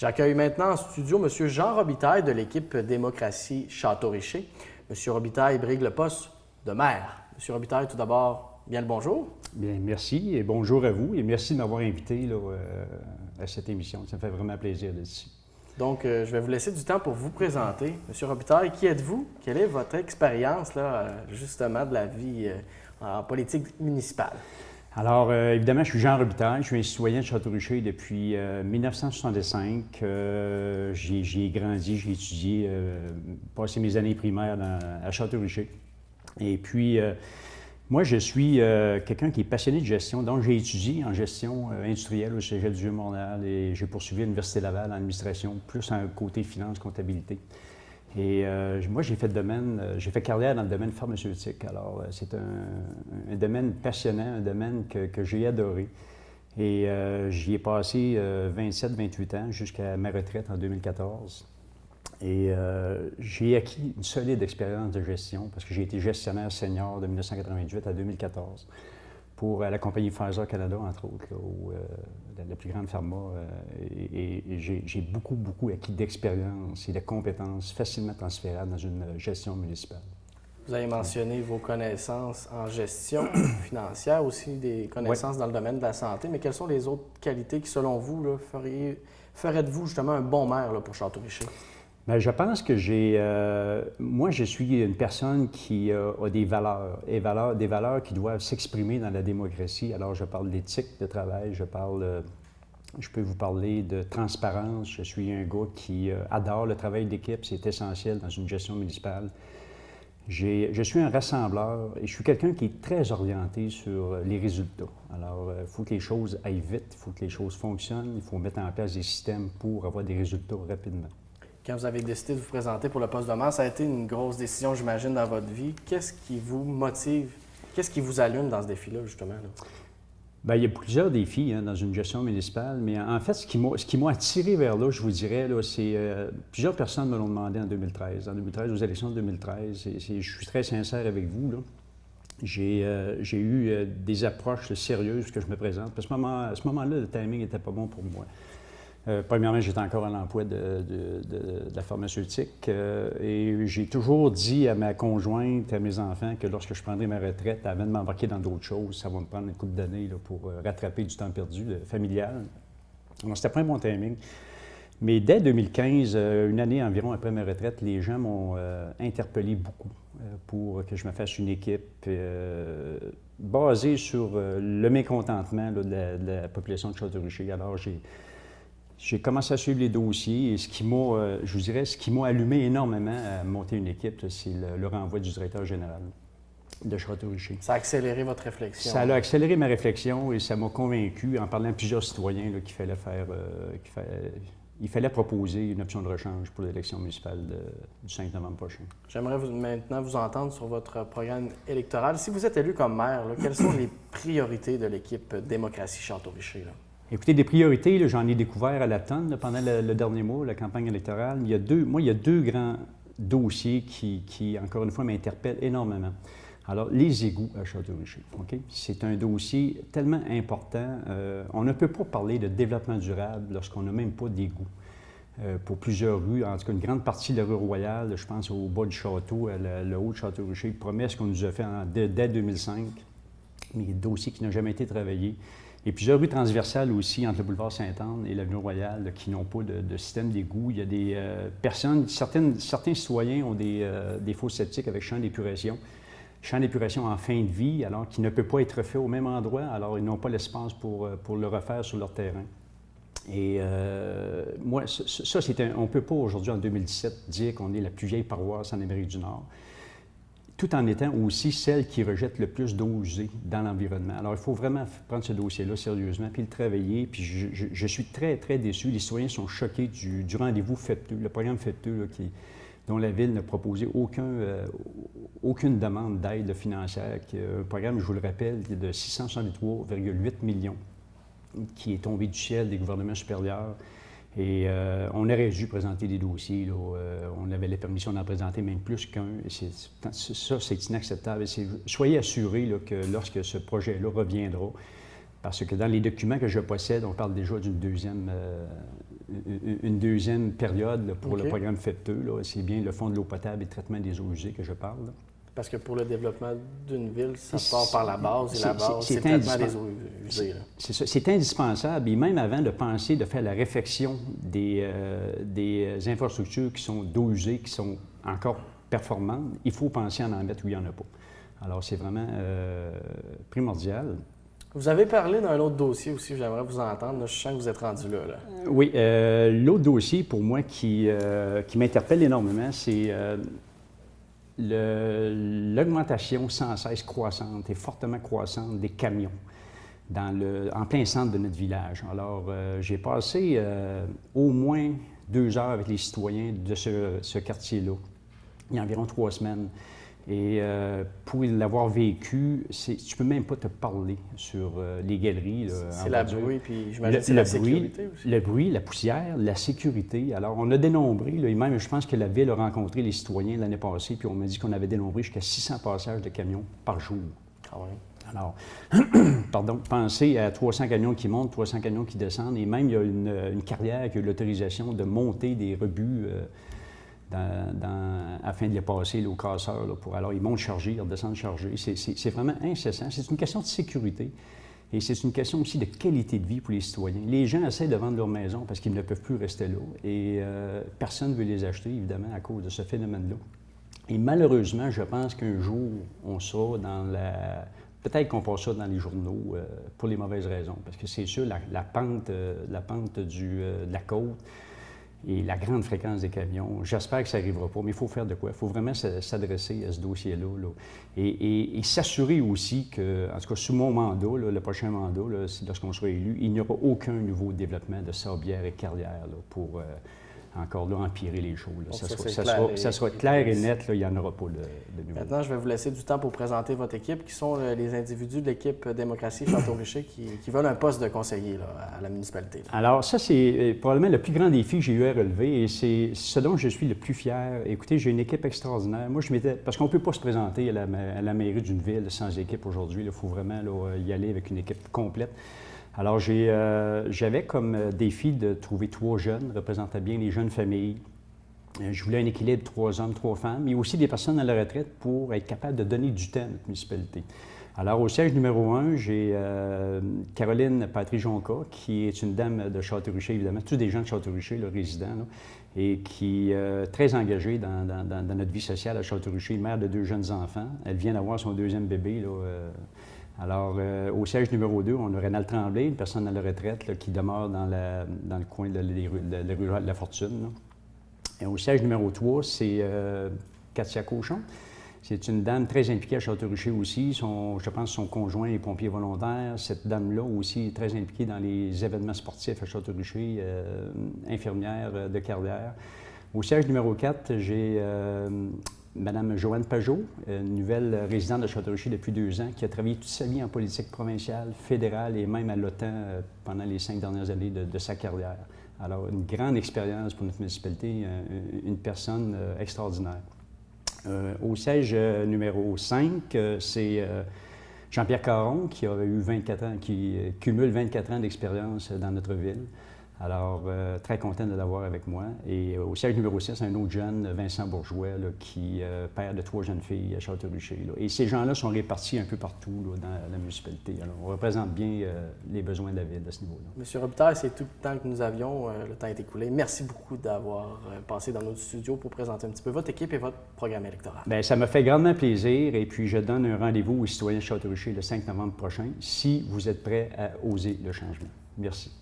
J'accueille maintenant en studio M. Jean Robitaille de l'équipe Démocratie Château-Richer. M. Robitaille brigue le poste de maire. M. Robitaille, tout d'abord, bien le bonjour. Bien, merci et bonjour à vous et merci de m'avoir invité là, à cette émission. Ça me fait vraiment plaisir d'être ici. Donc, je vais vous laisser du temps pour vous présenter. M. Robitaille, qui êtes-vous? Quelle est votre expérience, là, justement, de la vie en politique municipale? Alors, évidemment, je suis Jean Robitaille, je suis un citoyen de Château-Richer depuis 1965. J'y ai grandi, j'ai étudié, passé mes années primaires à Château-Richer. Et puis, moi, je suis quelqu'un qui est passionné de gestion, donc j'ai étudié en gestion industrielle au Cégep du Vieux-Montréal et j'ai poursuivi à l'Université Laval en administration, plus en côté finance, comptabilité. Et moi, j'ai fait carrière dans le domaine pharmaceutique. Alors, c'est un domaine passionnant, un domaine que j'ai adoré. Et j'y ai passé 27-28 ans jusqu'à ma retraite en 2014. Et j'ai acquis une solide expérience de gestion parce que j'ai été gestionnaire senior de 1998 à 2014 pour la compagnie Pfizer Canada, entre autres, là, où, la plus grande pharma. Et j'ai beaucoup acquis d'expérience et de compétences facilement transférables dans une gestion municipale. Vous avez mentionné vos connaissances en gestion financière, aussi des connaissances dans le domaine de la santé, mais quelles sont les autres qualités qui, selon vous, là, feraient de vous justement un bon maire là, pour Château-Richer? Bien, je pense que moi, je suis une personne qui a des valeurs, des valeurs qui doivent s'exprimer dans la démocratie. Alors, je parle d'éthique de travail, je peux vous parler de transparence. Je suis un gars qui adore le travail d'équipe, c'est essentiel dans une gestion municipale. Je suis un rassembleur et je suis quelqu'un qui est très orienté sur les résultats. Alors, il faut que les choses aillent vite, il faut que les choses fonctionnent, il faut mettre en place des systèmes pour avoir des résultats rapidement. Quand vous avez décidé de vous présenter pour le poste de maire, ça a été une grosse décision, j'imagine, dans votre vie. Qu'est-ce qui vous motive? Qu'est-ce qui vous allume dans ce défi-là, justement? Là? Bien, il y a plusieurs défis dans une gestion municipale, mais en fait, ce qui m'a attiré vers là, je vous dirais, là, c'est... plusieurs personnes me l'ont demandé en 2013. En 2013, aux élections de 2013, je suis très sincère avec vous, là. J'ai eu des approches sérieuses que je me présente. À ce moment-là, le timing n'était pas bon pour moi. Premièrement, j'étais encore à l'emploi de la pharmaceutique et j'ai toujours dit à ma conjointe, à mes enfants, que lorsque je prendrai ma retraite, avant de m'embarquer dans d'autres choses, ça va me prendre une couple d'années là, pour rattraper du temps perdu familial. Donc, c'était pas un bon timing. Mais dès 2015, une année environ après ma retraite, les gens m'ont interpellé beaucoup pour que je me fasse une équipe basée sur le mécontentement là, de la population de Château-Richer. Alors, j'ai commencé à suivre les dossiers et je vous dirais, ce qui m'a allumé énormément à monter une équipe, c'est le renvoi du directeur général de Château-Richer. Ça a accéléré votre réflexion? Ça a accéléré ma réflexion et ça m'a convaincu, en parlant à plusieurs citoyens, là, qu'il fallait il fallait proposer une option de rechange pour l'élection municipale du 5 novembre prochain. J'aimerais maintenant vous entendre sur votre programme électoral. Si vous êtes élu comme maire, là, quelles sont les priorités de l'équipe Démocratie Château-Richer? Écoutez, des priorités, j'en ai découvert à la tonne là, pendant le dernier mois, la campagne électorale. Il y a deux grands dossiers qui encore une fois, m'interpellent énormément. Alors, les égouts à Château-Richer, OK? C'est un dossier tellement important. On ne peut pas parler de développement durable lorsqu'on n'a même pas d'égouts. Pour plusieurs rues, en tout cas une grande partie de la rue Royale, je pense au bas du château, le haut de Château-Richer, promesse qu'on nous a fait dès 2005, mais dossier qui n'a jamais été travaillé. Et plusieurs rues transversales aussi, entre le boulevard Sainte-Anne et l'avenue Royale, là, qui n'ont pas de système d'égout. Il y a des personnes, certains citoyens ont des fosses septiques avec champ d'épuration. Champ d'épuration en fin de vie, alors qu'il ne peut pas être fait au même endroit, alors ils n'ont pas l'espace pour le refaire sur leur terrain. Et moi, ça on ne peut pas aujourd'hui, en 2017, dire qu'on est la plus vieille paroisse en Amérique du Nord, tout en étant aussi celle qui rejette le plus d'eau usée dans l'environnement. Alors, il faut vraiment prendre ce dossier-là sérieusement, puis le travailler. Puis je suis très déçu. Les citoyens sont choqués du rendez-vous FEPTE, le programme FEPTE, là, dont la Ville n'a proposé aucune demande d'aide financière. Un programme, je vous le rappelle, de 663,8 millions qui est tombé du ciel des gouvernements supérieurs. Et on aurait dû présenter des dossiers. Là, on avait la permission d'en présenter même plus qu'un. Ça, c'est inacceptable. Soyez assurés là, que lorsque ce projet-là reviendra, parce que dans les documents que je possède, on parle déjà d'une une deuxième période là, pour le programme FET2. C'est bien le Fonds de l'eau potable et le traitement des eaux usées que je parle. Là. Parce que pour le développement d'une ville, ça part par la base, et la base, c'est le traitement des eaux usées. C'est ça, c'est indispensable. Et même avant de penser de faire la réfection des infrastructures qui sont d'eau usée, qui sont encore performantes, il faut penser à en mettre où il n'y en a pas. Alors, c'est vraiment primordial. Vous avez parlé d'un autre dossier aussi, j'aimerais vous entendre. Là, je sens que vous êtes rendu là. Oui, l'autre dossier pour moi qui m'interpelle énormément, c'est l'augmentation sans cesse croissante et fortement croissante des camions en plein centre de notre village. Alors, j'ai passé au moins 2 heures avec les citoyens de ce quartier-là, il y a environ 3 semaines. Et pour l'avoir vécu, tu ne peux même pas te parler sur les galeries. C'est la bruit, puis j'imagine que c'est la sécurité aussi. Le bruit, la poussière, la sécurité. Alors, on a dénombré, là, et même je pense que la Ville a rencontré les citoyens l'année passée, puis on m'a dit qu'on avait dénombré jusqu'à 600 passages de camions par jour. Ah ouais. Alors, pardon, pensez à 300 camions qui montent, 300 camions qui descendent, et même il y a une carrière qui a eu l'autorisation de monter des rebuts afin de les passer là, aux casseurs. Là, alors, ils montent chargés, ils redescendent chargés. C'est vraiment incessant. C'est une question de sécurité et c'est une question aussi de qualité de vie pour les citoyens. Les gens essaient de vendre leur maison parce qu'ils ne peuvent plus rester là et personne ne veut les acheter, évidemment, à cause de ce phénomène-là. Et malheureusement, je pense qu'un jour, on sera dans la... Peut-être qu'on passe ça dans les journaux pour les mauvaises raisons, parce que c'est sûr, la pente de la côte, et la grande fréquence des camions, j'espère que ça n'arrivera pas, mais il faut faire de quoi? Il faut vraiment s'adresser à ce dossier-là. Là. Et s'assurer aussi que, en tout cas, sous mon mandat, là, le prochain mandat, là, lorsqu'on sera élu, il n'y aura aucun nouveau développement de sablières et carrières là, pour encore là, empirer les choses. Là. Ça sera clair et net, là, il n'y en aura pas de nouveau. Maintenant, je vais vous laisser du temps pour présenter votre équipe, qui sont les individus de l'équipe Démocratie Château-Richer qui veulent un poste de conseiller là, à la municipalité. Là. Alors ça, c'est probablement le plus grand défi que j'ai eu à relever et c'est ce dont je suis le plus fier. Écoutez, j'ai une équipe extraordinaire. Moi, parce qu'on ne peut pas se présenter à la mairie d'une ville sans équipe aujourd'hui. Il faut vraiment là, y aller avec une équipe complète. Alors, j'avais comme défi de trouver 3 jeunes, représentant bien les jeunes familles. Je voulais un équilibre de 3 hommes, 3 femmes, mais aussi des personnes à la retraite pour être capable de donner du temps à notre municipalité. Alors, au siège numéro 1, j'ai Caroline Patry-Jonca, qui est une dame de Château-Richer, évidemment, tous des gens de Château-Richer, le résident, là, et qui est très engagée dans notre vie sociale à Château-Richer, mère de 2 jeunes enfants. Elle vient d'avoir son 2e bébé, là, alors, au siège numéro 2, on a Rénal Tremblay, une personne à la retraite là, qui demeure dans le coin de la rue de la Fortune. Là. Et au siège numéro 3, c'est Katia Cochon. C'est une dame très impliquée à Château-Richer aussi. Je pense que son conjoint est pompier volontaire. Cette dame-là aussi est très impliquée dans les événements sportifs à Château-Richer, infirmière de carrière. Au siège numéro 4, j'ai Mme Joanne Pajot, une nouvelle résidente de Château-Richer depuis 2 ans, qui a travaillé toute sa vie en politique provinciale, fédérale et même à l'OTAN pendant les 5 dernières années de sa carrière. Alors, une grande expérience pour notre municipalité, une personne extraordinaire. Au siège numéro 5, c'est Jean-Pierre Caron, qui a eu 24 ans, qui cumule 24 ans d'expérience dans notre ville. Alors, très content de l'avoir avec moi. Et au siège numéro 6, un autre jeune, Vincent Bourgeois, là, qui est père de 3 jeunes filles à Château-Richer. Et ces gens-là sont répartis un peu partout là, dans la municipalité. Alors, on représente bien les besoins de la ville à ce niveau-là. Monsieur Robitaille, c'est tout le temps que nous avions. Le temps est écoulé. Merci beaucoup d'avoir passé dans notre studio pour présenter un petit peu votre équipe et votre programme électoral. Bien, ça m'a fait grandement plaisir. Et puis, je donne un rendez-vous aux citoyens de Château-Richer le 5 novembre prochain, si vous êtes prêts à oser le changement. Merci.